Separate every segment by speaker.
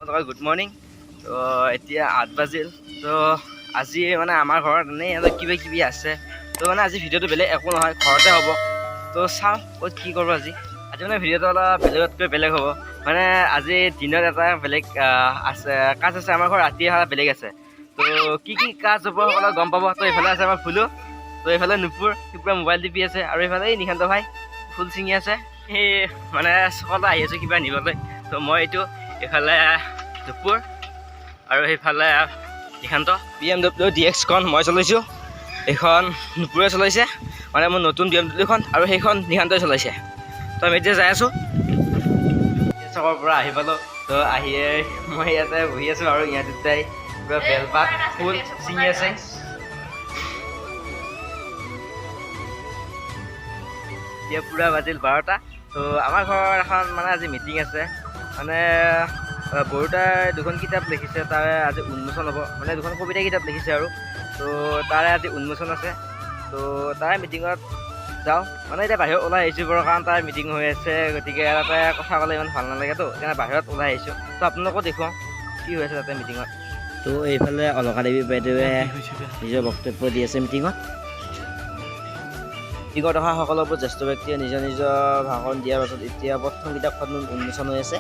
Speaker 1: Good morning. তো এতিয়া 8 বাজিল। তো আজি মানে আমাৰ ঘৰত এনেই কিবা কিবি আছে। তো মানে আজি ভিডিঅ'টো বেলেগ একো নহয়, ঘৰতে হ'ব। তো চাওঁ ক'ত কি কৰোঁ আজি মানে ভিডিঅ'টো অলপ বেলেগতকৈ বেলেগ হ'ব। মানে আজি দিনত এটা বেলেগ আছে কাজ আছে, আমাৰ ঘৰত ৰাতি অহা বেলেগ আছে। তো কি কাজ হ'ব সকলোৱে গম পাব। তো এইফালে আছে আমাৰ ফুলো, তো এইফালে নুপুৰ, সিপুৰা মোবাইল টিপি আছে, আৰু এইফালে এই নিশান্ত ভাই ফুল ছিঙি আছে। সেই মানে সকলো আহি আছোঁ কিবা নিবলৈ। তো মই এইটো এইফালে নুপুৰ আৰু সেইফালে নিশান্ত। BMW DX-খন মই চলাইছোঁ, এইখন নুপুৰে চলাইছে, মানে মোৰ নতুন BMWখন, আৰু সেইখন নিশান্তই চলাইছে। তো আমি এতিয়া যাই আছোঁ চকৰ পৰা আহি পালোঁ। তো আহিয়ে মই ইয়াতে বহি আছোঁ, আৰু ইয়াত দুটাই কিবা বেলপাত ফুল ছিঙি আছে। এতিয়া পূৰা বাজিল 12টা। তো আমাৰ ঘৰত এখন মানে আজি মিটিং আছে। মানে বৰুতাই দুখন কিতাপ লিখিছে, তাৰে আজি উন্মোচন হ'ব। মানে দুখন কবিতা কিতাপ লিখিছে আৰু। তো তাৰে আজি উন্মোচন আছে। তো তাৰে মিটিঙত যাওঁ। মানে এতিয়া বাহিৰত ওলাই আহিছোঁ বাৰু, কাৰণ তাৰ মিটিং হৈ আছে, গতিকে তাতে কথা ক'লে ইমান ভাল নালাগেতো, সেইকাৰণে বাহিৰত ওলাই আহিছোঁ। তো আপোনালোকো দেখুৱাওঁ কি হৈ আছে তাতে মিটিঙত। তো এইফালে অলকা দেৱী বাইদেৱে নিজৰ বক্তব্য দি আছে মিটিঙত অহা সকলোবোৰ জ্যেষ্ঠ ব্যক্তিয়ে নিজৰ ভাষণ দিয়াৰ পাছত এতিয়া প্ৰথম কিতাপখন উন্মোচন হৈ আছে।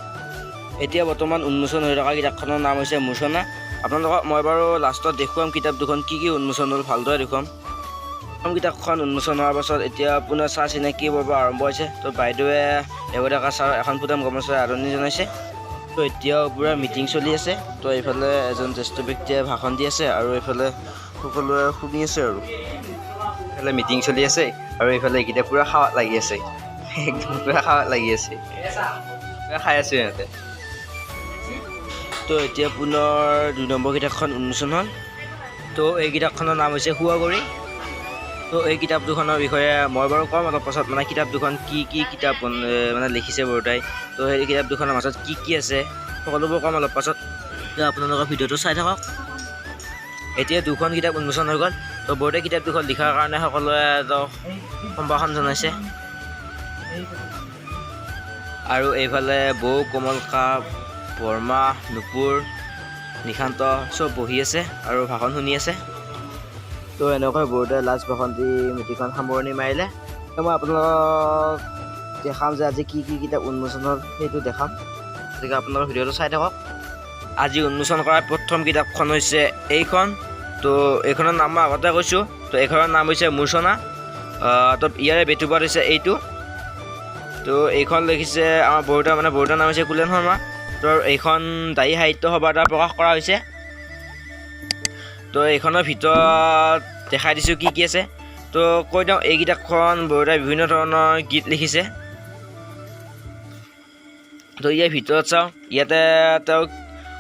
Speaker 1: এতিয়া বৰ্তমান উন্মোচন হৈ থকা কিতাপখনৰ নাম হৈছে মোচনা। আপোনালোকক মই বাৰু লাষ্টত দেখুৱাম কিতাপ দুখন কি উন্মোচন হ'ল, ভালদৰে দেখুৱাম। প্ৰথম কিতাপখন উন্মোচন হোৱাৰ পাছত এতিয়া পুনৰ চাহ চিনাকি পৰ্ব আৰম্ভ হৈছে। তো বাইদেৱে দেৱডেকা ছাৰ এখন ফুটাম গামোচাৰে আদৰণি জনাইছে। তো এতিয়াও পূৰা মিটিং চলি আছে। তো এইফালে এজন জ্যেষ্ঠ ব্যক্তিয়ে ভাষণ দি আছে, আৰু এইফালে সকলোৱে শুনি আছে। আৰু এইফালে মিটিং চলি আছে, আৰু এইফালে এইকেইটা পূৰা খাৱাত লাগি আছে, একদম পূৰা খাৱাত লাগি আছে, পূৰা খাই আছে সিহঁতে। তো এতিয়া পুনৰ 2 নম্বৰ কিতাপখন উন্মোচন হ'ল। তো এই কিতাপখনৰ নাম হৈছে শুৱাগুৰি। তো এই কিতাপ দুখনৰ বিষয়ে মই বাৰু ক'ম অলপ পাছত, মানে কিতাপ দুখন কি কিতাপ মানে লিখিছে বৰুতাই। তো সেই কিতাপ দুখনৰ মাজত কি আছে সকলোবোৰ ক'ম অলপ পাছত। তো আপোনালোকৰ ভিডিঅ'টো চাই থাকক। এতিয়া 2খন কিতাপ উন্মোচন হৈ গ'ল। তো বৰুতাই কিতাপ দুখন লিখাৰ কাৰণে সকলোৱে সম্ভাষণ জনাইছে। আৰু এইফালে বৌ, কমলকা, বৰ্মা, নুপুৰ, নিশান্ত চব বহি আছে আৰু ভাষণ শুনি আছে। তো এনেকৈ বৰুতাই লাষ্ট ভাষণ দি মিটিংখন সামৰণি মাৰিলে। তো মই আপোনালোকক দেখাম যে আজি কি কিতাপ উন্মোচন হ'ল, সেইটো দেখাম। গতিকে আপোনালোকৰ ভিডিঅ'টো চাই থাকক। আজি উন্মোচন কৰা প্ৰথম কিতাপখন হৈছে এইখন। তো এইখনৰ নাম মই আগতে কৈছোঁ। তো এইখনৰ নাম হৈছে মোচনা। তো ইয়াৰে বেটুপাত হৈছে এইটো। তো এইখন লিখিছে আমাৰ বৰুতা, মানে বৰুতাৰ নাম হৈছে কুলেন শৰ্মা। তো এইখন দায়ী সাহিত্য সভাৰ দ্বাৰা প্ৰকাশ কৰা হৈছে। তো এইখনৰ ভিতৰত দেখাই দিছোঁ কি আছে। তো কৈ দিওঁ, এই কিতাপখন বৰুতাই বিভিন্ন ধৰণৰ গীত লিখিছে। তো ইয়াৰ ভিতৰত চাওঁ, ইয়াতে তেওঁ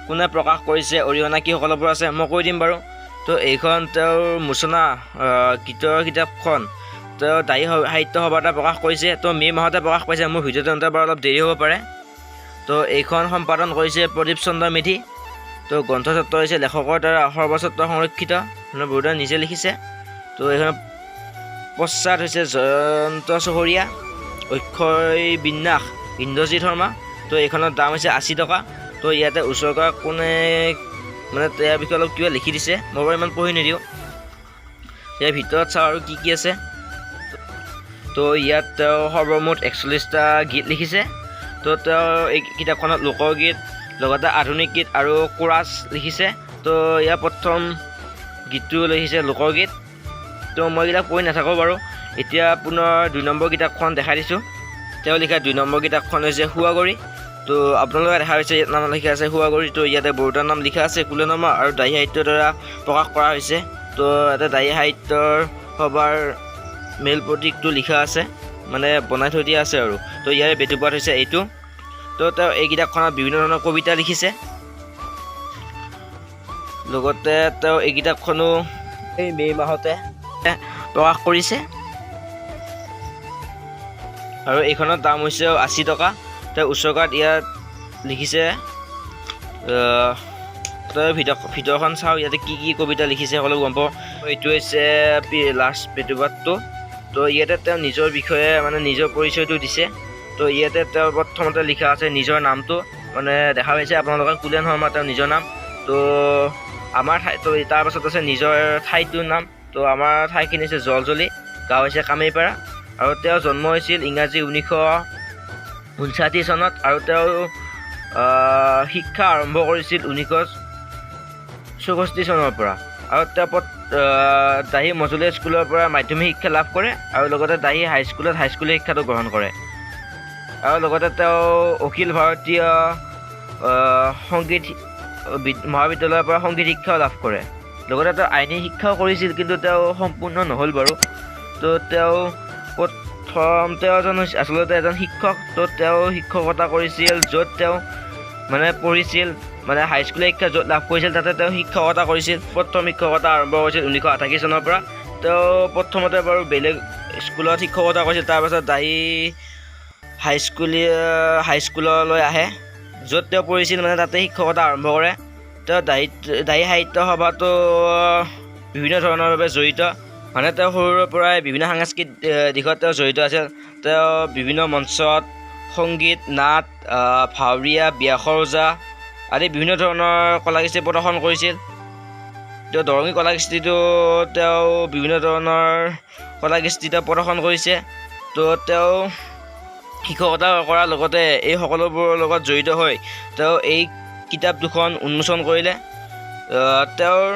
Speaker 1: কোনে প্ৰকাশ কৰিছে, অৰিহণা কি সকলোবোৰ আছে, মই কৈ দিম বাৰু। তো এইখন তেওঁৰ মোচনা গীতৰ কিতাপখন তেওঁ দায়ী সাহিত্য সভাৰ দ্বাৰা প্ৰকাশ কৰিছে। তো মে' মাহতে প্ৰকাশ পাইছে, মোৰ ভিডিঅ'টো বাৰু অলপ দেৰি হ'ব পাৰে। তো এইখন সম্পাদন কৰিছে প্ৰদীপ চন্দ্ৰ মেধি। তো গ্ৰন্থস্বত্ব হৈছে লেখকৰ দ্বাৰা সৰ্বস্বত্ব সংৰক্ষিত, মানে বৰুতাই নিজে লিখিছে। তো এইখন পশ্চাদ হৈছে জয়ন্ত চহৰীয়া, অক্ষয় বিন্যাস ইন্দ্ৰজিৎ শৰ্মা। তো এইখনৰ দাম হৈছে 80 টকা। তো ইয়াতে উচৰ্গা কোনে মানে ইয়াৰ বিষয়ে অলপ কিবা লিখি দিছে, মই বাৰু ইমান পঢ়ি নিদিওঁ। ইয়াৰ ভিতৰত চাওঁ আৰু কি আছে। তো ইয়াত তেওঁ সৰ্বমুঠ 41টা গীত লিখিছে। তো তেওঁ এই কিতাপখনত লোকগীত, লগতে আধুনিক গীত আৰু কোৰাছ লিখিছে। তো ইয়াৰ প্ৰথম গীতটো লিখিছে লোকগীত। তো মই এইবিলাক কৈ নাথাকোঁ বাৰু। এতিয়া পুনৰ 2 নম্বৰ কিতাপখন দেখাই দিছোঁ। তেওঁ লিখা 2 নম্বৰ কিতাপখন হৈছে শুৱাগুৰি। তো আপোনালোকে দেখা হৈছে ইয়াত নাম লিখা আছে শুৱাগুৰি। তো ইয়াতে বৰুতাৰ নাম লিখা আছে কুলেন শৰ্মা, আৰু দায়ী সাহিত্যৰ দ্বাৰা প্ৰকাশ কৰা হৈছে। তো ইয়াতে দায়ী সাহিত্যৰ সভাৰ মেইল প্ৰতীকটো লিখা আছে, মানে বনাই থৈ দিয়া আছে আৰু। তো ইয়াৰে বেটুপাত হৈছে এইটো। তো তেওঁ এই কিতাপখনত বিভিন্ন ধৰণৰ কবিতা লিখিছে। লগতে তেওঁ এই কিতাপখনো এই মে' মাহতে প্ৰকাশ কৰিছে, আৰু এইখনৰ দাম হৈছে 80 টকা। তেওঁ উচৰ্গাত ইয়াত লিখিছে। তই ভিতৰখন চাওঁ, ইয়াতে কি কবিতা লিখিছে সকলো গম পাওঁ। এইটো হৈছে লাষ্ট বেটুপাতটো। তো ইয়াতে তেওঁ নিজৰ বিষয়ে মানে নিজৰ পৰিচয়টো দিছে। তো ইয়াতে তেওঁ প্ৰথমতে লিখা আছে নিজৰ নামটো, মানে দেখা পাইছে আপোনালোকে কুলেন শৰ্মা তেওঁৰ নিজৰ নাম। তো আমাৰ ঠাই তো তাৰপাছত আছে নিজৰ ঠাইটোৰ নাম। তো আমাৰ ঠাইখিনি হৈছে জলজলি, গাঁও হৈছে কামেইপাৰা, আৰু তেওঁ জন্ম হৈছিল ইংৰাজী 1959 চনত, আৰু তেওঁ শিক্ষা আৰম্ভ কৰিছিল 1964 চনৰ পৰা, আৰু তেওঁ দাহি মজলীয়া স্কুলৰ পৰা মাধ্যমিক শিক্ষা লাভ কৰে, আৰু লগতে দাহি হাইস্কুলত হাইস্কুলীয়া শিক্ষাটো গ্ৰহণ কৰে, আৰু লগতে তেওঁ অখিল ভাৰতীয় সংগীত মহাবিদ্যালয়ৰ পৰা সংগীত শিক্ষাও লাভ কৰে। লগতে তেওঁ আইনী শিক্ষাও কৰিছিল, কিন্তু তেওঁ সম্পূৰ্ণ নহ'ল বাৰু। তো তেওঁ আচলতে এজন শিক্ষক। তো তেওঁ শিক্ষকতা কৰিছিল য'ত তেওঁ মানে পঢ়িছিল, মানে হাইস্কুলীয়া শিক্ষা য'ত লাভ কৰিছিল তাতে তেওঁ শিক্ষকতা কৰিছিল। প্ৰথম শিক্ষকতা আৰম্ভ কৰিছিল 1988 চনৰ পৰা। তেওঁ প্ৰথমতে বাৰু বেলেগ স্কুলত শিক্ষকতা কৰিছিল, তাৰপাছত দাহি হাইস্কুললৈ আহে, য'ত তেওঁ পঢ়িছিল মানে তাতে শিক্ষকতা আৰম্ভ কৰে। তেওঁ দাহি সাহিত্য সভাতো বিভিন্ন ধৰণৰ বাবে জড়িত, মানে তেওঁ সৰুৰে পৰাই বিভিন্ন সাংস্কৃতিক দিশত তেওঁ জড়িত আছিল। তেওঁ বিভিন্ন মঞ্চত সংগীত, নাট, ভাৱৰীয়া, ব্যাসৰজা আদি বিভিন্ন ধৰণৰ কলাকৃষ্টি প্ৰদৰ্শন কৰিছিল। তেওঁ দৰঙী কলাকৃষ্টিটো তেওঁ বিভিন্ন ধৰণৰ কলাকৃষ্টি প্ৰদৰ্শন কৰিছে। তো তেওঁ শিক্ষকতা কৰাৰ লগতে এই সকলোবোৰৰ লগত জড়িত হৈ তেওঁ এই কিতাপ দুখন উন্মোচন কৰিলে। তেওঁৰ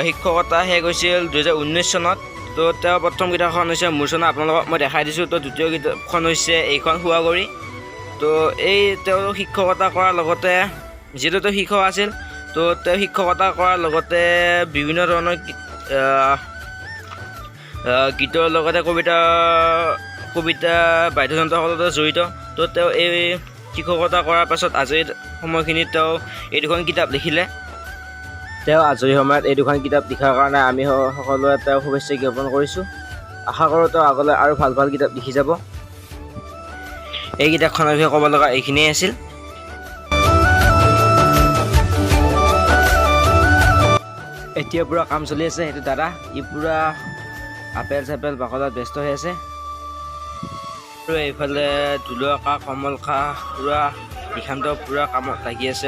Speaker 1: শিক্ষকতা শেষ হৈছিল 2019 চনত। তো তেওঁৰ প্ৰথম কিতাপখন হৈছে মূৰ্ছনা, আপোনালোকক মই দেখাই দিছোঁ। তো দ্বিতীয় কিতাপখন হৈছে এইখন সুৱাগৰি। তো তেওঁ শিক্ষকতা কৰাৰ লগতে, যিহেতু তেওঁ শিক্ষক আছিল, তো তেওঁ শিক্ষকতা কৰাৰ লগতে বিভিন্ন ধৰণৰ গীতৰ লগতে কবিতা বাদ্যযন্ত্ৰসকলতো জড়িত। তো তেওঁ এই শিক্ষকতা কৰাৰ পাছত আজৰি সময়খিনিত তেওঁ এই দুখন কিতাপ লিখিলে। তেওঁ আজৰি সময়ত এই দুখন কিতাপ লিখাৰ কাৰণে আমি সকলোৱে তেওঁক শুভেচ্ছা জ্ঞাপন কৰিছোঁ। আশা কৰোঁ তেওঁ আগলৈ আৰু ভাল ভাল কিতাপ লিখি যাব। এই কিতাপখনৰ বিষয়ে ক'ব লগা এইখিনিয়ে আছিল। এতিয়া পূৰা কাম চলি আছে। সেইটো দাদা, ই পূৰা আপেল চাপেল বাকলত ব্যস্ত হৈ আছে। আৰু এইফালে দুলুৱাকা, কমলকা পূৰা নিশান্ত পূৰা কামত লাগি আছে।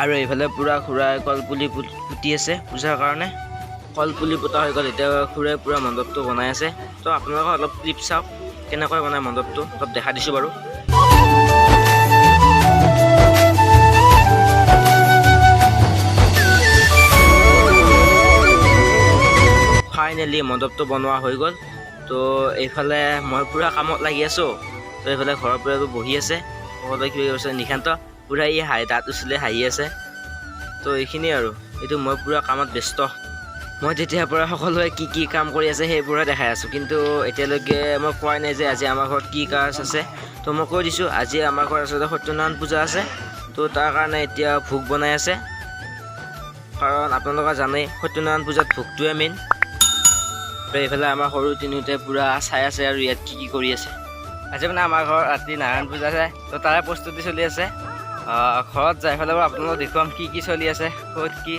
Speaker 1: আৰু এইফালে পূৰা খুৰাই কলপুলি পুতি আছে পূজাৰ কাৰণে। কলপুলি পোতা হৈ গ'ল, এতিয়া খুৰাই পূৰা মণ্ডপটো বনাই আছে। তো আপোনালোকে অলপ ক্লিপ চাওক কেনেকৈ বনায় মণ্ডপটো, অলপ দেখা দিছোঁ বাৰু। ফাইনেলি মণ্ডপটো বনোৱা হৈ গ'ল। তো এইফালে মই পূৰা কামত লাগি আছোঁ। তো এইফালে ঘৰৰ পৰাতো বহি আছে, সকলোৱে কিবা কৰিছে। নিশান্ত পূৰা দাঁত উচলি হাঁহি আছে। তো এইখিনিয়ে আৰু, এইটো মই পূৰা কামত ব্যস্ত। মই তেতিয়াৰ পৰা সকলোৱে কি কি কাম কৰি আছে সেইবোৰহে দেখাই আছোঁ, কিন্তু এতিয়ালৈকে মই কোৱাই নাই যে আজি আমাৰ ঘৰত কি কাজ আছে। তো মই কৈ দিছোঁ, আজি আমাৰ ঘৰত আচলতে সত্যনাৰায়ণ পূজা আছে। তো তাৰ কাৰণে এতিয়া ভোগ বনাই আছে, কাৰণ আপোনালোকে জানেই সত্যনাৰায়ণ পূজাত ভোগটোৱে মেইন। এইফালে আমাৰ সৰু তিনিওটাই পূৰা চাই আছে আৰু ইয়াত কি কৰি আছে। আজি মানে আমাৰ ঘৰত ৰাতি নাৰায়ণ পূজা আছে, তো তাৰে প্ৰস্তুতি চলি আছে। ঘৰত যাই পেলাই বাৰু আপোনালোকক দেখুৱাম কি চলি আছে, ক'ত কি।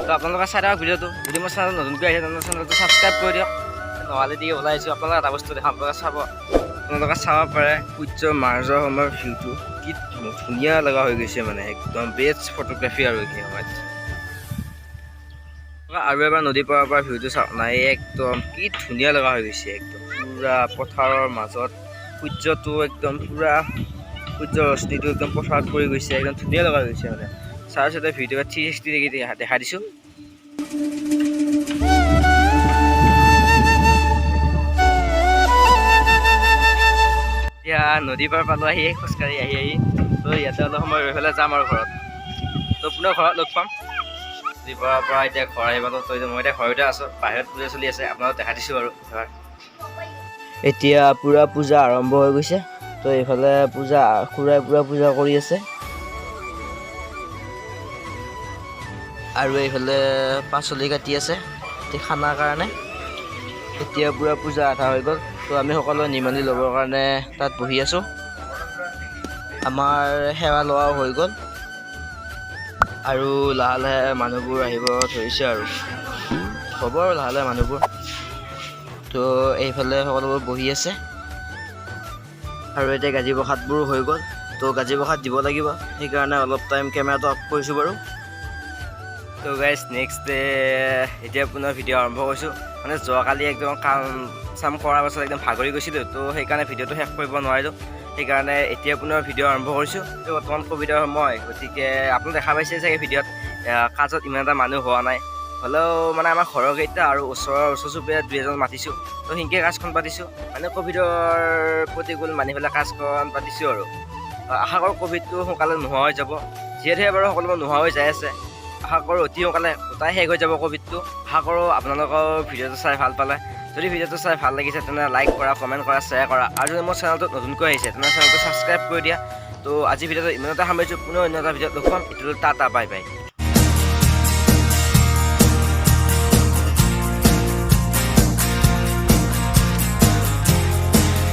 Speaker 1: তো আপোনালোকে চাই থাকক ভিডিঅ'টো। যদি মোৰ চেনেল নতুনকৈ আহিছে তেন্তে চেনেলটো ছাবস্ক্ৰাইব কৰি দিয়ক। নহ'লে দি ওলাই আহিছোঁ, আপোনালোকে এটা বস্তু দেখাম, আপোনালোকে চাব পাৰে সূৰ্যৰ মাজৰ সময়ৰ ভিউটো কি ধুনীয়া লগা হৈ গৈছে, মানে একদম বেষ্ট ফটোগ্ৰাফী আৰু এইখিনি সময়ত। আৰু এবাৰ নদীৰ পাৰৰ পৰা ভিউটো চাওক নাই, একদম কি ধুনীয়া লগা হৈ গৈছে। একদম পূৰা পথাৰৰ মাজত সূৰ্যটো একদম পূৰা সূৰ্যৰ ৰশ্মিটো একদম পথাৰত পৰি গৈছে, একদম ধুনীয়া লগা হৈ গৈছে। মানে চাই চাই ভিডিঅ' 360 ডিগ্ৰী দেখা দিছোঁ। এতিয়া নদীৰ পাৰ পালোঁ আহি, খোজকাঢ়ি আহি। তো ইয়াতে অলপ সময় ৰৈ পেলাই যাম আৰু ঘৰত। তো পুনৰ ঘৰত লগ পাম। নদীৰ পাৰৰ পৰা এতিয়া ঘৰ আহি পালোঁ। তো মই এতিয়া ঘৰতে আছোঁ, বাহিৰত পূজা চলি আছে, আপোনালোকক দেখা দিছোঁ বাৰু। এতিয়া পূৰা পূজা আৰম্ভ হৈ গৈছে। তো এইফালে খুৰাই পূৰা পূজা কৰি আছে, আৰু এইফালে পাচলি কাটি আছে খানাৰ কাৰণে। এতিয়া পূৰা পূজা আধা হৈ গ'ল। তো আমি সকলোৱে নিমালি ল'বৰ কাৰণে তাত বহি আছোঁ। আমাৰ সেৱা লোৱাও হৈ গ'ল, আৰু লাহে লাহে মানুহবোৰ আহিব ধৰিছে, আৰু হ'ব আৰু লাহে লাহে মানুহবোৰ। তো এইফালে সকলোবোৰ বহি আছে। আৰু এতিয়া গাজি প্ৰসাদবোৰো হৈ গ'ল। তো গাজি প্ৰসাদ দিব লাগিব, সেইকাৰণে অলপ টাইম কেমেৰাটো অফ কৰিছোঁ বাৰু। তো গাইজ নেক্সট এতিয়া পুনৰ ভিডিঅ' আৰম্ভ কৰিছোঁ। মানে যোৱাকালি একদম কাম চাম কৰাৰ পাছত একদম ভাগৰি গৈছিলোঁ, তো সেইকাৰণে ভিডিঅ'টো শেষ কৰিব নোৱাৰিলোঁ। সেইকাৰণে এতিয়া পুনৰ ভিডিঅ' আৰম্ভ কৰিছোঁ। তো বৰ্তমান ক'ভিডৰ সময়, গতিকে আপোনালোকে দেখা পাইছে চাগে ভিডিঅ'ত কাজত ইমান এটা মানুহ হোৱা নাই। হ'লেও মানে আমাৰ ঘৰৰ কেইটা আৰু ওচৰ চুবুৰীয়া 2-এজন মাতিছোঁ, তো সেনেকৈ কাজখন পাতিছোঁ। মানে ক'ভিডৰ প্ৰতিকূল মানি পেলাই কাজখন পাতিছোঁ আৰু আশা কৰোঁ ক'ভিডটো সোনকালে নোহোৱা হৈ যাব। যিহেতুহে বাৰু সকলোবোৰ নোহোৱা হৈ যাই আছে, আশা কৰোঁ অতি সোনকালে গোটাই শেষ হৈ যাব ক'ভিডটো। আশা কৰোঁ আপোনালোকৰ ভিডিঅ'টো চাই ভাল পালে। যদি ভিডিঅ'টো চাই ভাল লাগিছে তেনেহ'লে লাইক কৰা, কমেণ্ট কৰা, শ্বেয়াৰ কৰা, আৰু যদি মোৰ চেনেলটোত নতুনকৈ আহিছে তেনেহ'লে চেনেলটো ছাবস্ক্ৰাইব কৰি দিয়া। তো আজি ভিডিঅ'টো ইমানতে সামৰিছোঁ, পুনৰ অন্য এটা ভিডিঅ'ত লগ পাম। এইটো টাটা, বাই বাই।